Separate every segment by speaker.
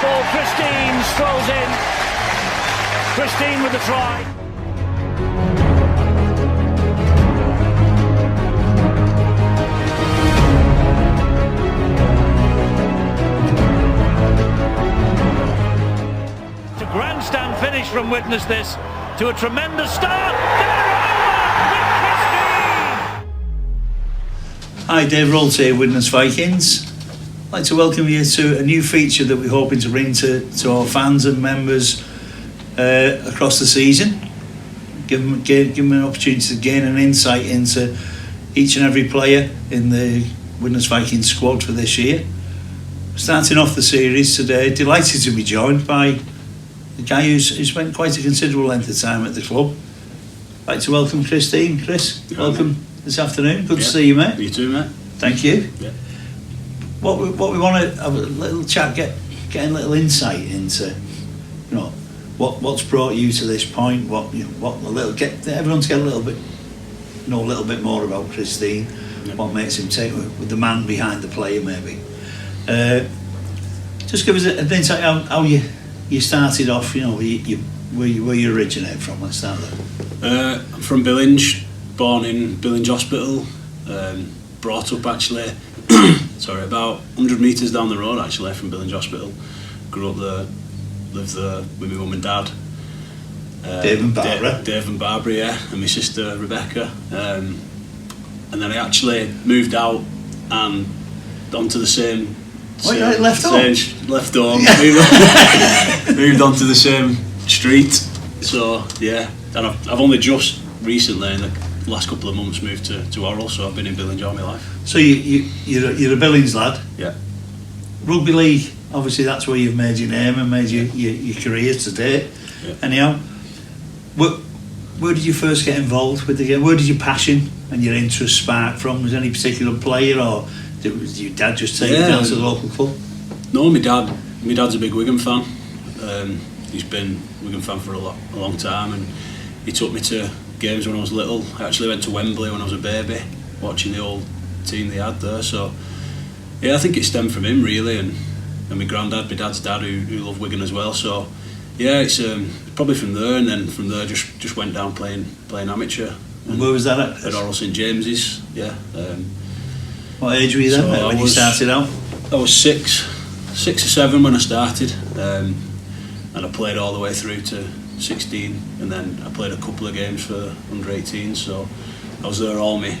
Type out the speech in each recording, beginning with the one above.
Speaker 1: ball. Christine strolls in. Christine with the try. It's a grandstand finish from Witness This to a tremendous start.
Speaker 2: Hi, Dave Rolls here, Widnes Vikings. I'd like to welcome you to a new feature that we're hoping to bring to our fans and members across the season. Give them an opportunity to gain an insight into each and every player in the Widnes Vikings squad for this year. Starting off the series today, delighted to be joined by the guy who's spent quite a considerable length of time at the club. I'd like to welcome Christine. Chris, welcome this afternoon. Good to see you, mate.
Speaker 3: You too, mate.
Speaker 2: Thank you.
Speaker 3: Yeah.
Speaker 2: What we want to have a little chat, getting a little insight into, what's brought you to this point. Everyone to get a little bit, know a little bit more about Christine. Yeah. What makes him take with the man behind the player, maybe. Just give us an insight how you started off. Where you originate from. Let's start there.
Speaker 3: I'm from Billinge, born in Billinge Hospital. Brought up actually, about 100 metres down the road actually from Billinge Hospital. Grew up there, lived there with my mum and dad.
Speaker 2: Dave and Barbara.
Speaker 3: Dave and Barbara, yeah, and my sister Rebecca. And then I actually moved out and onto the same.
Speaker 2: Left home.
Speaker 3: Moved onto the same street. So yeah, and I've only just recently in the last couple of months moved to Orrell, so I've been in Billinge all my life.
Speaker 2: So you're a Billings lad.
Speaker 3: Yeah.
Speaker 2: Rugby league, obviously that's where you've made your name and made your career to date.
Speaker 3: Yeah.
Speaker 2: Anyhow, where did you first get involved with the game? Where did your passion and your interest spark from? Was there any particular player, or did your dad just take you down to the local club?
Speaker 3: No, my dad's a big Wigan fan. He's been a Wigan fan for a long time, and he took me to games when I was little. I actually went to Wembley when I was a baby, watching the old team they had there. So yeah, I think it stemmed from him really, and my granddad, my dad's dad, who loved Wigan as well. So yeah, it's probably from there, and then from there just went down playing amateur.
Speaker 2: And where was that at?
Speaker 3: At Orrell St James's. Yeah.
Speaker 2: What age were you then, when you started out?
Speaker 3: I was six or seven when I started, and I played all the way through to 16, and then I played a couple of games for under 18. So I was there all my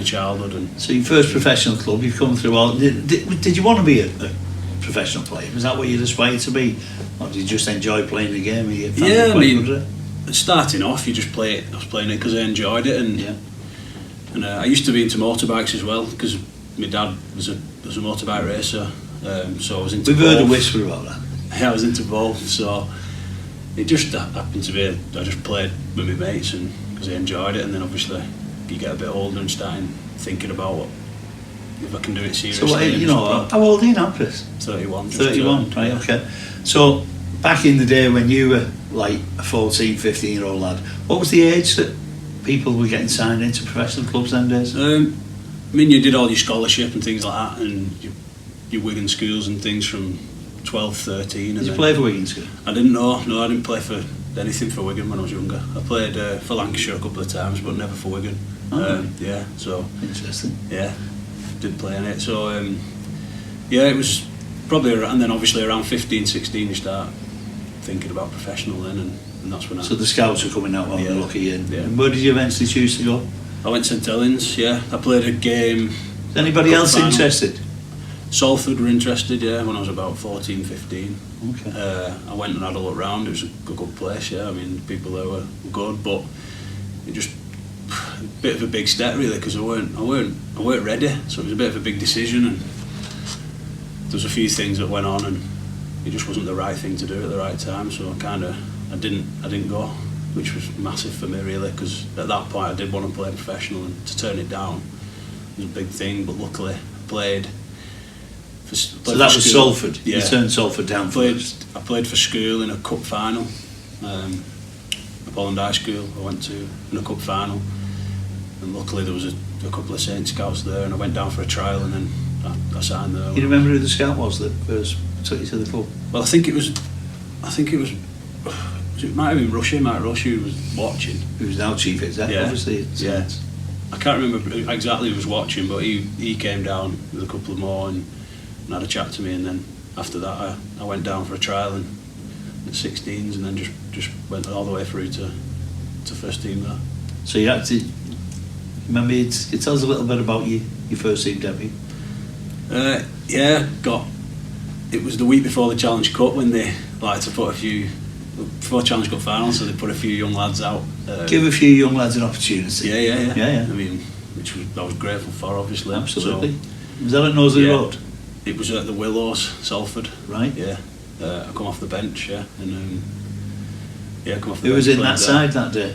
Speaker 3: childhood. And
Speaker 2: so your first professional club, you've come through all. Did you want to be a professional player? Was that what you aspired to be, or did you just enjoy playing the game?
Speaker 3: Starting off, you just play it. I was playing it because I enjoyed it, and I used to be into motorbikes as well because my dad was a motorbike racer. So I was into.
Speaker 2: We've heard a whisper about that.
Speaker 3: Yeah, I was into both. So it just happened to be. I just played with my mates and because I enjoyed it, and then obviously you get a bit older and starting thinking about if I can do it seriously.
Speaker 2: So how old are you now, Chris?
Speaker 3: 31.
Speaker 2: 31, right? Okay. So back in the day when you were like a 14, 15-year-old lad, what was the age that people were getting signed into professional clubs them days?
Speaker 3: You did all your scholarship and things like that, and your Wigan schools and things from 12, 13.
Speaker 2: Did you play for Wigan school?
Speaker 3: I didn't know. No, I didn't play for anything for Wigan when I was younger. I played for Lancashire a couple of times, but never for Wigan. Yeah, so
Speaker 2: interesting.
Speaker 3: Yeah, didn't play in it. So it was probably around, and then obviously around 15, 16 you start thinking about professional then, and that's when
Speaker 2: So the scouts were coming out on the lucky in.
Speaker 3: Yeah.
Speaker 2: And where did you eventually choose to go?
Speaker 3: I went to St Helens, yeah. I played a game.
Speaker 2: Is anybody else interested?
Speaker 3: Salford were interested, yeah, when I was about 14, 15.
Speaker 2: Okay.
Speaker 3: I went and had a look round. It was a good place, yeah. People there were good, but it just a bit of a big step really because I weren't ready. So it was a bit of a big decision, and there was a few things that went on, and it just wasn't the right thing to do at the right time. So I didn't go, which was massive for me really because at that point I did want to play professional, and to turn it down was a big thing. But luckily I played.
Speaker 2: So that was Salford. Yeah. You turned Salford down first.
Speaker 3: I played for school in a cup final. Holland High School I went to in a cup final, and luckily there was a couple of Saint scouts there, and I went down for a trial, and then I signed there.
Speaker 2: You remember who the scout was that first took you to the club?
Speaker 3: Well, I think it was. It might have been Russia. Mike Rush who was watching.
Speaker 2: He was now chief exec,
Speaker 3: Yeah.
Speaker 2: obviously.
Speaker 3: Yeah. I can't remember exactly who was watching, but he came down with a couple of more and had a chat to me, and then after that I went down for a trial and at 16s, and then just went all the way through to first team there.
Speaker 2: So you had to. Remember, tell us a little bit about your first team debut.
Speaker 3: Yeah, it was the week before the Challenge Cup when they like to put a few before Challenge Cup final, so they put a few young lads out.
Speaker 2: Give a few young lads an opportunity.
Speaker 3: Yeah. I mean, I was grateful for, obviously.
Speaker 2: Absolutely.
Speaker 3: So,
Speaker 2: was that at Knowsley Road?
Speaker 3: It was at the Willows, Salford.
Speaker 2: Right.
Speaker 3: Yeah. I come off the bench, and come off the bench.
Speaker 2: Who was in that side that day?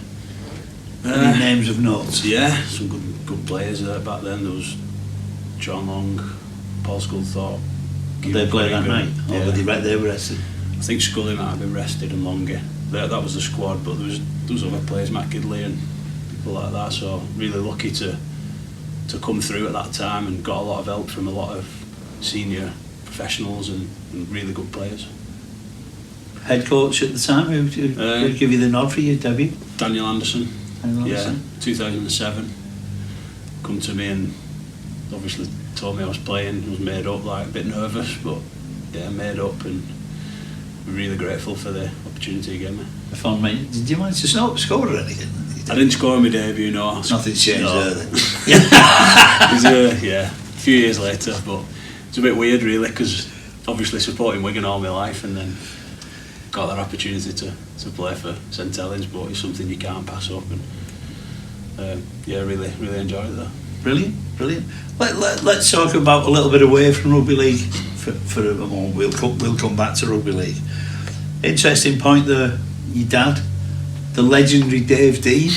Speaker 2: Any names of notes?
Speaker 3: Yeah, some good players there back then. There was John Long, Paul Sculthorpe.
Speaker 2: They played that night?
Speaker 3: Yeah.
Speaker 2: Or they were rested?
Speaker 3: I think Scully might have been rested and Longy. That was the squad, but there was other players, Matt Gidley and people like that. So really lucky to come through at that time, and got a lot of help from a lot of senior professionals and really good players.
Speaker 2: Head coach at the time, who give you the nod for your debut?
Speaker 3: Daniel Anderson.
Speaker 2: Yeah,
Speaker 3: 2007. Come to me and obviously told me I was playing. I was made up, like a bit nervous, but yeah, made up, and really grateful for the opportunity he gave me.
Speaker 2: I found did you manage to score or anything?
Speaker 3: I didn't score on my debut, no.
Speaker 2: Nothing's changed there then.
Speaker 3: It was, a few years later, but it's a bit weird really, because obviously supporting Wigan all my life, and then got that opportunity to play for St Helens, but it's something you can't pass up, and really enjoyed it there.
Speaker 2: Brilliant. Let's talk about a little bit away from rugby league for a moment. We'll come back to rugby league. Interesting point there, your dad, the legendary Dave Dean,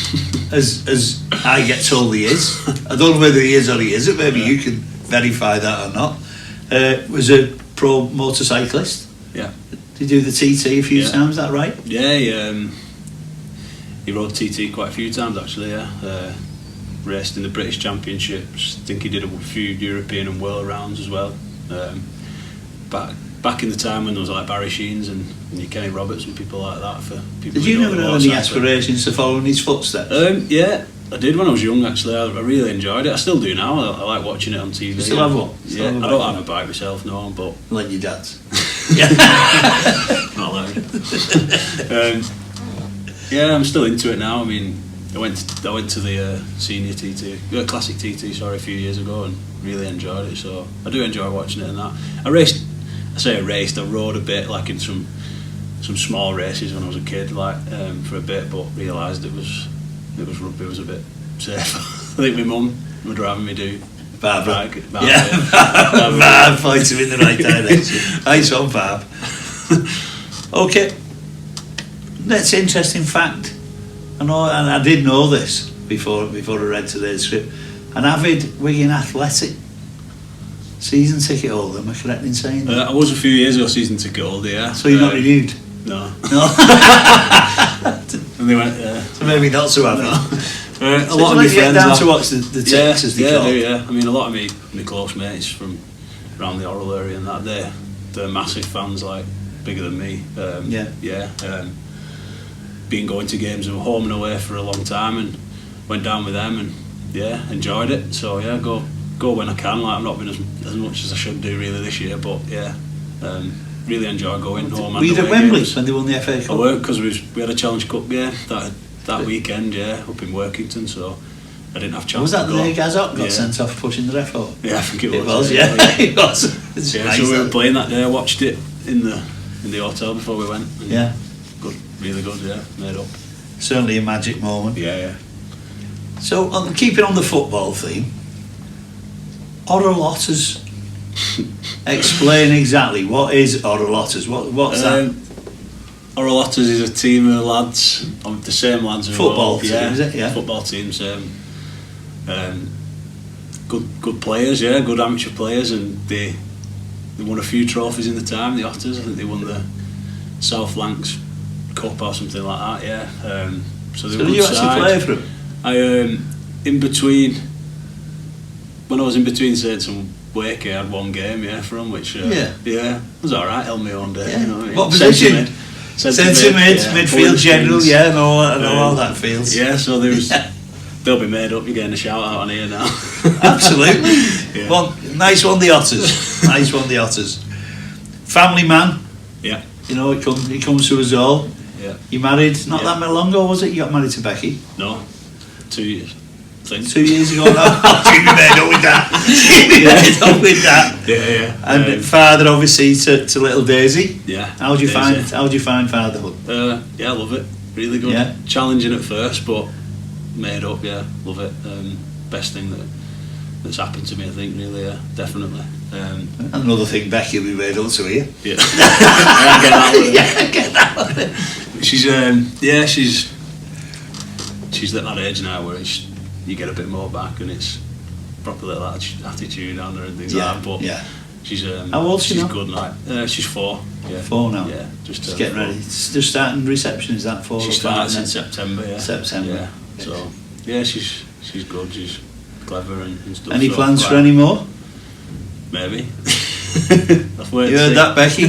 Speaker 2: as I get told he is. I don't know whether he is or he isn't. Maybe you can verify that or not. Was a pro motorcyclist.
Speaker 3: Yeah.
Speaker 2: Did you do the TT a few times? Is that right?
Speaker 3: Yeah. He rode TT quite a few times actually. Yeah. Raced in the British Championships. I think he did a few European and World rounds as well. Back in the time when there was like Barry Sheens and your Kenny Roberts and people like that. For people.
Speaker 2: Did you never have any aspirations to follow in his footsteps?
Speaker 3: Yeah, I did when I was young actually. I really enjoyed it. I still do now. I like watching it on TV.
Speaker 2: You still have one?
Speaker 3: Yeah, I don't have a bike myself, no, but
Speaker 2: like your dad's.
Speaker 3: Not allowed. Yeah, I'm still into it now. I mean, I went to the senior TT, classic TT, a few years ago, and really enjoyed it. So I do enjoy watching it and that. I rode a bit, like in some small races when I was a kid, like for a bit, but realised it was rugby was a bit safe. I think my mum would rather me do
Speaker 2: Barbara.
Speaker 3: Barbara.
Speaker 2: Barb points him in the right direction. Nice one, Barb. Okay, that's an interesting fact. I know, and I did know this before I read today's script. An avid Wigan Athletic season ticket holder. Am I correct in saying that?
Speaker 3: I was a few years ago season ticket holder. Yeah.
Speaker 2: So you're not renewed?
Speaker 3: No.
Speaker 2: And they went. So maybe not so avid.
Speaker 3: A lot of my friends
Speaker 2: down to watch the ticks as they call.
Speaker 3: Yeah. I mean, a lot of my close mates from around the Orrell area and that they're massive fans, like bigger than me. Been going to games of home and away for a long time, and went down with them, and enjoyed it. So yeah, go when I can. Like I've not been as much as I should do really this year, but really enjoy going home.
Speaker 2: Were you at Wembley when they won the FA Cup?
Speaker 3: I weren't, because we had a Challenge Cup game that weekend, up in Workington, so I didn't have a chance.
Speaker 2: Was that
Speaker 3: to
Speaker 2: the
Speaker 3: go.
Speaker 2: day Gazok got sent off pushing the ref out?
Speaker 3: Yeah, I think it was.
Speaker 2: It was, yeah. It was. It's nice,
Speaker 3: so we were playing that day. I watched it in the hotel before we went. And
Speaker 2: yeah.
Speaker 3: Good, really good. Yeah, made up.
Speaker 2: Certainly a magic moment.
Speaker 3: Yeah.
Speaker 2: So, keeping on the football theme, Orrell Otters. Explain exactly what is Orrell Otters. What's that?
Speaker 3: Orrell Otters is a team of lads, the same lads.
Speaker 2: Football team, is it? Yeah.
Speaker 3: Football team, same. Good players, good amateur players, and they won a few trophies in the time. The Otters, I think they won the South Lancs Cup or something like that. Yeah. So
Speaker 2: did you actually play for them?
Speaker 3: I in between. When I was in between Saints and Wakey, I had one game, for him, which
Speaker 2: Yeah.
Speaker 3: was all right. Held my own day.
Speaker 2: Yeah.
Speaker 3: You know what I mean?
Speaker 2: What position? Centre mid, midfield general. Yeah, I know how that feels.
Speaker 3: Yeah, so they'll be made up. You're getting a shout out on here now.
Speaker 2: Absolutely.
Speaker 3: Yeah.
Speaker 2: Well, nice one, the Otters. Nice one, the Otters. Family man.
Speaker 3: Yeah.
Speaker 2: You know, it comes to us all.
Speaker 3: Yeah.
Speaker 2: You married not
Speaker 3: Yeah.
Speaker 2: that long ago, was it? You got married to Becky
Speaker 3: No, 2 years. I think.
Speaker 2: 2 years ago now. You made up with that. You made up with that.
Speaker 3: Yeah.
Speaker 2: And father, obviously, to little Daisy.
Speaker 3: Yeah.
Speaker 2: How do you
Speaker 3: Daisy.
Speaker 2: find fatherhood?
Speaker 3: Yeah, I love it. Really good.
Speaker 2: Yeah.
Speaker 3: Challenging at first, but made up. Yeah, love it. Best thing that's happened to me, I think. Really, yeah, definitely.
Speaker 2: Another thing Becky will be made up to here.
Speaker 3: Yeah. I get that one.
Speaker 2: Yeah, get that one.
Speaker 3: She's at that age now where you get a bit more back, and it's proper little attitude on her and things like that. But
Speaker 2: yeah.
Speaker 3: she's
Speaker 2: How old is she
Speaker 3: she's
Speaker 2: now?
Speaker 3: good. Like she's 4. Yeah.
Speaker 2: 4 now.
Speaker 3: Yeah, just
Speaker 2: getting ready. It's just starting reception. Is that 4?
Speaker 3: She starts in September. Yeah.
Speaker 2: September.
Speaker 3: Yeah. So yeah, she's good. She's clever and stuff.
Speaker 2: Any
Speaker 3: so,
Speaker 2: plans for
Speaker 3: like,
Speaker 2: any more?
Speaker 3: Maybe.
Speaker 2: You heard that, Becky?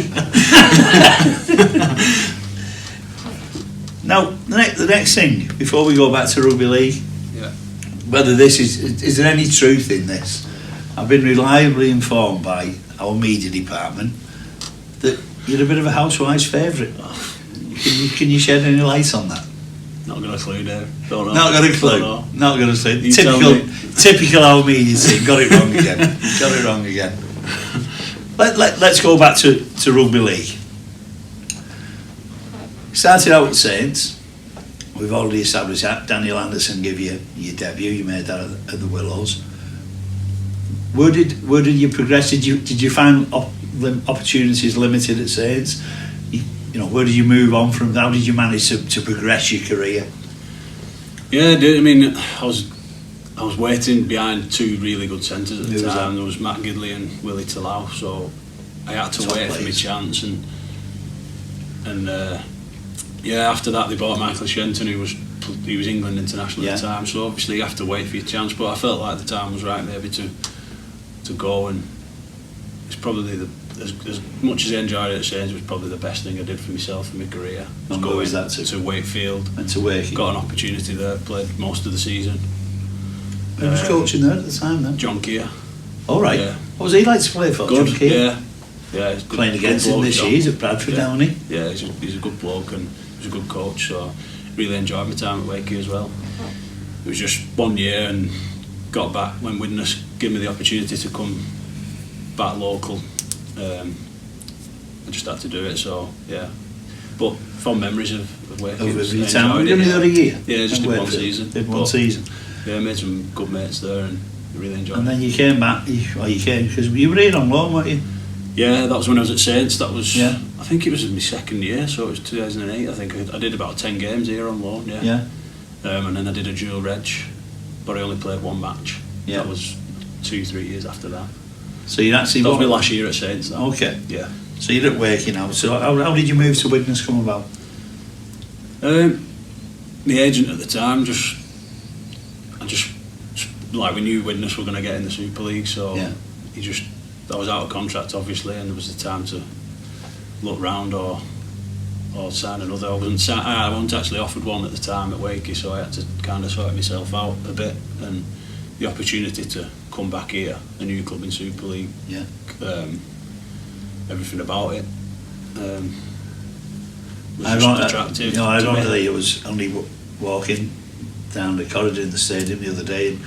Speaker 2: Now, the next thing, before we go back to rugby league,
Speaker 3: Yeah.
Speaker 2: whether this is there any truth in this? I've been reliably informed by our media department that you're a bit of a housewife's favourite. Can you shed any light on that?
Speaker 3: Not got a clue, Dave. Don't know.
Speaker 2: Not got a clue.
Speaker 3: Don't know.
Speaker 2: Not got a clue.
Speaker 3: You tell me.
Speaker 2: Typical our media team. Got it wrong again. Got it wrong again. Let's go back to rugby league. Started out at Saints. We've already established that. Daniel Anderson gave you your debut. You made that at the Willows. Where did you progress? Did you find opportunities limited at Saints? You know, where did you move on from? How did you manage to progress your career?
Speaker 3: Yeah, I did. I mean, I was waiting behind 2 really good centres at the
Speaker 2: Who was
Speaker 3: time.
Speaker 2: that?
Speaker 3: There was Matt Gidley and Willie Talau, so I had to
Speaker 2: Top
Speaker 3: wait for my
Speaker 2: players.
Speaker 3: chance. And after that they bought Michael Shenton, who was England international at the time. So obviously you have to wait for your chance. But I felt like the time was right maybe to go, and it's probably as much as I enjoyed it at Saints, it was probably the best thing I did for myself in my career.
Speaker 2: And where was that to?
Speaker 3: Wakefield.
Speaker 2: And to Wakey.
Speaker 3: Got an opportunity there, played most of the season.
Speaker 2: Who was coaching there at the time then?
Speaker 3: John Keir.
Speaker 2: All right.
Speaker 3: Yeah.
Speaker 2: What was he like to play for?
Speaker 3: Good,
Speaker 2: John Keir?
Speaker 3: yeah. He's
Speaker 2: Playing against him
Speaker 3: bloke,
Speaker 2: this
Speaker 3: John.
Speaker 2: year. He's at Bradford,
Speaker 3: Yeah.
Speaker 2: isn't he?
Speaker 3: Yeah, he's a good bloke and he's a good coach, so really enjoyed my time at Wakey as well. It was just 1 year and got back when Widnes gave me the opportunity to come back local. I just had to do it, so yeah. But fond memories of Wakey.
Speaker 2: Over your
Speaker 3: I
Speaker 2: time.
Speaker 3: enjoyed
Speaker 2: You only
Speaker 3: it,
Speaker 2: had a year?
Speaker 3: Yeah, just
Speaker 2: And
Speaker 3: did one
Speaker 2: Wakefield.
Speaker 3: season.
Speaker 2: Did one
Speaker 3: But,
Speaker 2: season.
Speaker 3: Yeah, made some good mates there and really enjoyed
Speaker 2: And
Speaker 3: it.
Speaker 2: then you came back. You came because you were here on loan, weren't you?
Speaker 3: Yeah, that was when I was at Saints. That was,
Speaker 2: Yeah.
Speaker 3: I think it was in my second year, so it was 2008. I think I did about 10 games here on loan, yeah.
Speaker 2: Yeah.
Speaker 3: And then I did a dual reg, but I only played 1 match.
Speaker 2: Yeah.
Speaker 3: That was 2-3 years after that.
Speaker 2: So you actually.
Speaker 3: That was my last year at Saints. That.
Speaker 2: Okay.
Speaker 3: Yeah.
Speaker 2: So you're at Wakey now. So how did you move to Widnes come about?
Speaker 3: My agent at the time like we knew Widnes were going to get in the Super League, so
Speaker 2: Yeah.
Speaker 3: I was out of contract obviously, and there was the time to look round or sign another. I wasn't actually offered one at the time at Wakey, so I had to kind of sort myself out a bit, and the opportunity to come back here, a new club in Super League,
Speaker 2: Yeah.
Speaker 3: everything about it was just attractive.
Speaker 2: You know,
Speaker 3: to me.
Speaker 2: ironically, it was only walking down the corridor in the stadium the other day. And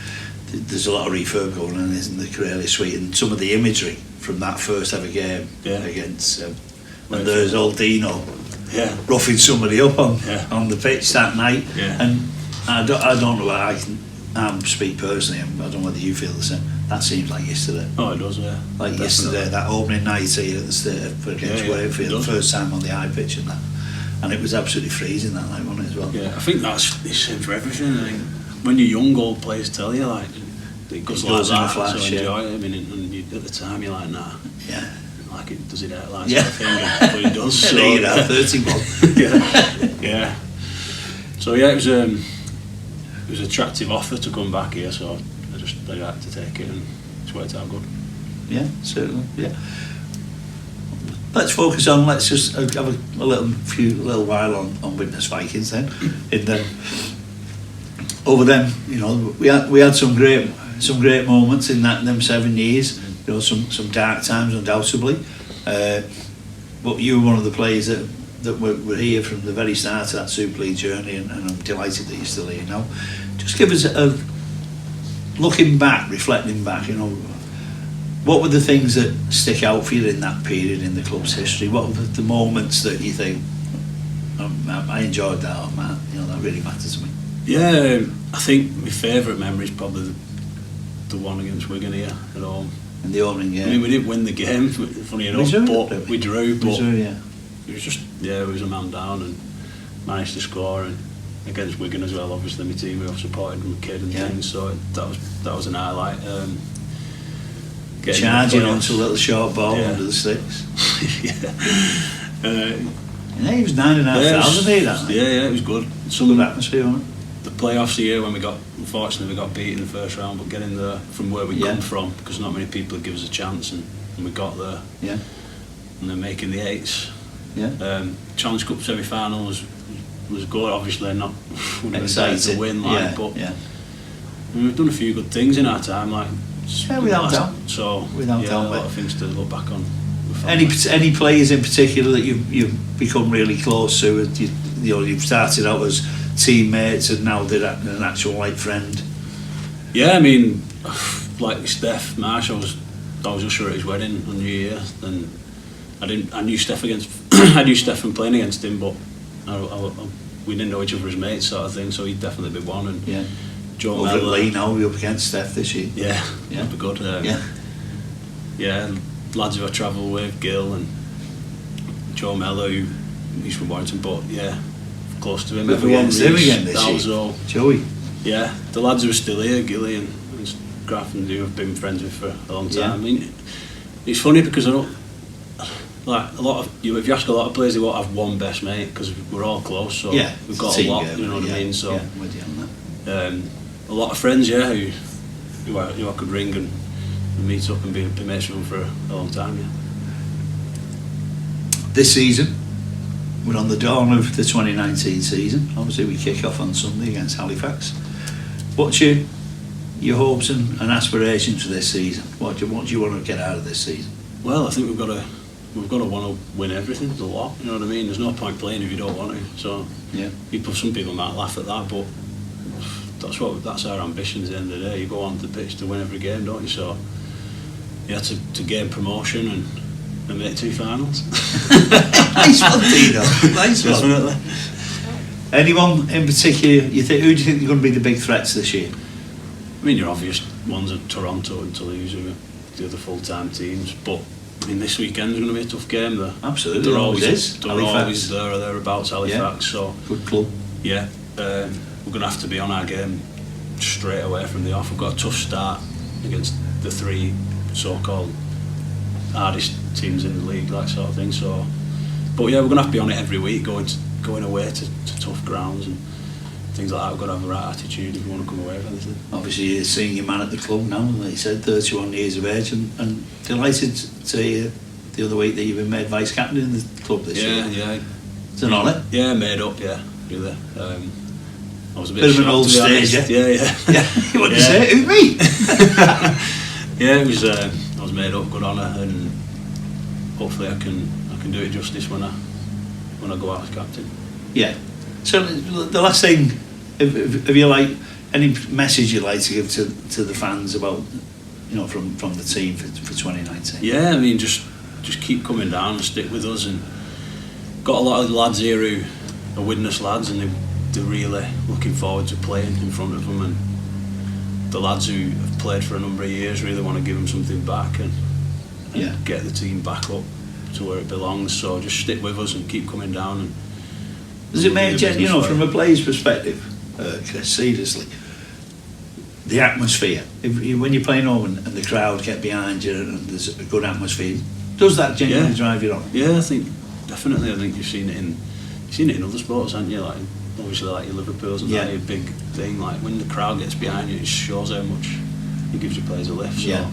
Speaker 2: there's a lot of refurb going on, isn't there? Corelli Suite, and some of the imagery from that first ever game against, and there's old Dino roughing somebody up on the pitch that night.
Speaker 3: Yeah.
Speaker 2: And I don't know. I speak personally. I don't know whether you feel the same. That seems like yesterday.
Speaker 3: Oh, it does, yeah.
Speaker 2: Like
Speaker 3: Definitely.
Speaker 2: yesterday, that opening night here at the State against Wakefield,
Speaker 3: it
Speaker 2: the
Speaker 3: does.
Speaker 2: first time on the high pitch and that. And it was absolutely freezing that night, wasn't it, as well?
Speaker 3: Yeah, I think that's the same for everything. I think when you're young, old players tell you like it goes
Speaker 2: It
Speaker 3: like
Speaker 2: goes in a
Speaker 3: that,
Speaker 2: flash,
Speaker 3: so
Speaker 2: yeah.
Speaker 3: enjoy it. I mean, and at the time you're like, nah,
Speaker 2: Yeah.
Speaker 3: like it does it out like
Speaker 2: Yeah.
Speaker 3: sort of thing, but it does. So
Speaker 2: There you go, 31.
Speaker 3: yeah. So yeah, it was an attractive offer to come back here, so I had to take it, and it's worked out good.
Speaker 2: Yeah, certainly. Yeah. Let's focus on. Let's just have a little while on Widnes Vikings then. In the over them, you know, we had some great moments in them 7 years. You know, some dark times undoubtedly. But you were one of the players that were here from the very start of that Super League journey, and I'm delighted that you're still here now. Just give us a looking back, reflecting back. You know, what were the things that stick out for you in that period in the club's history? What were the moments that you think, I enjoyed that, or man, you know, that really matters to me?
Speaker 3: Yeah, I think my favourite memory is probably the one against Wigan here at home.
Speaker 2: In the opening game.
Speaker 3: I mean, we didn't win the game, funny enough, but we drew. But
Speaker 2: yeah.
Speaker 3: It was just, we was a man down and managed to score, and against Wigan as well. Obviously, my team who I've supported from a kid and things, so that was an highlight.
Speaker 2: Charging onto a little short ball under the sticks.
Speaker 3: yeah,
Speaker 2: he was 9,500 here.
Speaker 3: Yeah, it was good.
Speaker 2: Some good atmosphere on it.
Speaker 3: The playoffs here when unfortunately we got beat in the first round, but getting there from where we come from, because not many people give us a chance, and we got there.
Speaker 2: Yeah.
Speaker 3: And then making the eights.
Speaker 2: Yeah.
Speaker 3: Challenge Cup semi-final was good. Obviously, not
Speaker 2: exciting
Speaker 3: to win, but we've done a few good things in our time, like
Speaker 2: without doubt.
Speaker 3: So
Speaker 2: without doubt,
Speaker 3: a lot of things to look back on.
Speaker 2: Any players in particular that you've become really close to? You've started out as teammates and now they're an actual like friend.
Speaker 3: Yeah, I mean, like Steph Marsh, I was usher at his wedding on New Year, and I knew Steph I knew Steph from playing against him, but we didn't know each other as mates, sort of thing. So he'd definitely be one. And Joe
Speaker 2: over
Speaker 3: Mellor,
Speaker 2: at Lee now, we're up against Steph this year.
Speaker 3: Yeah, that'd be good. Lads who I travel with, Gil and Joe Mellor, he's from Warrington, but close to him.
Speaker 2: Everyone him again this year.
Speaker 3: All,
Speaker 2: Joey.
Speaker 3: Yeah, the lads who are still here, Gilly and Graff, and who I've been friends with for a long time.
Speaker 2: Yeah.
Speaker 3: I mean, it's funny because I don't like a lot of if you ask a lot of players, they won't have one best mate because we're all close. So we've got a lot. You know what I mean? So
Speaker 2: with you on that.
Speaker 3: A lot of friends, who I could ring and meet up and be mates with them for a long time. Yeah.
Speaker 2: This season, we're on the dawn of the 2019 season. Obviously, we kick off on Sunday against Halifax. What's your hopes and aspirations for this season? What do you want to get out of this season?
Speaker 3: Well, I think we've got to want to win everything, a lot. You know what I mean? There's no point playing if you don't want to. So some people might laugh at that, but that's our ambitions. At the end of the day, you go on the pitch to win every game, don't you? So to gain promotion and make 2 finals.
Speaker 2: Nice one, Tino. Nice one.
Speaker 3: Definitely.
Speaker 2: Anyone in particular? Who do you think are going to be the big threats this year?
Speaker 3: I mean, your obvious ones are Toronto and Toulouse, who are the other full-time teams. But I mean, this weekend's going to be a tough game.
Speaker 2: Absolutely,
Speaker 3: they're always there or thereabouts. Halifax, so
Speaker 2: good club.
Speaker 3: Yeah, we're going to have to be on our game straight away from the off. We've got a tough start against the 3 so-called hardest teams in the league, that sort of thing. So, but we're going to have to be on it every week, going away to tough grounds and things like that. We've got to have the right attitude if we want to come away with anything.
Speaker 2: Obviously, you're a senior man at the club now, like you said, 31 years of age, and delighted to hear the other week that you've been made vice captain in the club this year.
Speaker 3: Yeah.
Speaker 2: It's an honour.
Speaker 3: Yeah, made up. Yeah, really. I was a
Speaker 2: bit of an old stage.
Speaker 3: Yeah.
Speaker 2: You want to say it? Who, me?
Speaker 3: Yeah, it was. I was made up, good honour, and hopefully I can do it justice when I go out as captain. Yeah.
Speaker 2: So the last thing, have you like any message you'd like to give to the fans about, from the team for 2019?
Speaker 3: Yeah, I mean just keep coming down and stick with us, and got a lot of lads here who are Widnes lads, and they're really looking forward to playing in front of them, and the lads who have played for a number of years really want to give them something back and get the team back up to where it belongs. So just stick with us and keep coming down. And
Speaker 2: does it make from a player's perspective, Chris, seriously, the atmosphere, when you're playing home and the crowd get behind you and there's a good atmosphere, does that genuinely drive you on?
Speaker 3: Yeah, I think definitely. I think you've seen it in other sports, haven't you? Like obviously like your Liverpool's and that, your big thing. Like when the crowd gets behind you, it shows how much it gives your players a lift. So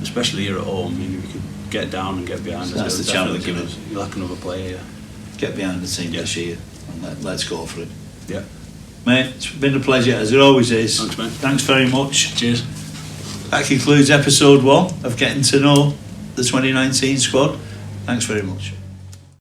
Speaker 3: especially here at home. I mean, if you can get down and get behind us,
Speaker 2: That's
Speaker 3: it'll
Speaker 2: the challenge,
Speaker 3: definitely
Speaker 2: isn't it?
Speaker 3: you'll like another player. Yeah.
Speaker 2: Get behind the team
Speaker 3: Yeah.
Speaker 2: this year and let's go for it.
Speaker 3: Yeah.
Speaker 2: Mate, it's been a pleasure as it always is.
Speaker 3: Thanks, mate.
Speaker 2: Thanks very much.
Speaker 3: Cheers.
Speaker 2: That concludes episode 1 of getting to know the 2019 squad. Thanks very much.